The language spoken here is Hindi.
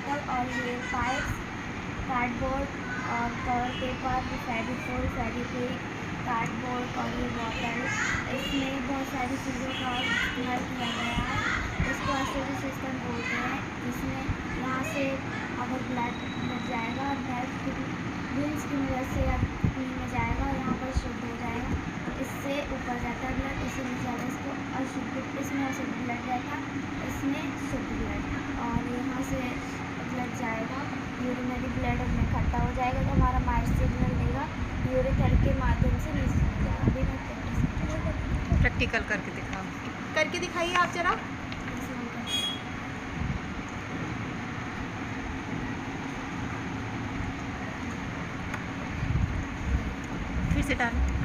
बॉटल और ये पाइप्स, कार्डबोर्ड और colour paper, Fevicol, Fevikwik, cardboard और ये बॉटल। इसमें बहुत सारी चीज़ों का इस्तेमाल किया गया है। इसको एसिड सिस्टम बोलते हैं। इसमें यहाँ से अगर ब्लड लग जाएगा, ब्लड की वेंस की मदद से या किडनी में जाएगा, यहाँ पर शुद्ध हो जाएगा। इससे ऊपर जाता है ब्लड, इससे नीचे आता है। इसको अशुद्ध, इसमें अशुद्ध ब्लड रहता, इसमें शुद्ध ब्लड। और यहाँ से ब्लड जाएगा, यूरिनरी ब्लड में इकट्ठा हो जाएगा तो हमारा माइंड सिग्नल देगा, यूरेथर के माध्यम से नीचे जाएगा। अभी मैं प्रैक्टिकल करके दिखाओ, करके दिखाइए आप जरा। फिर से डालो।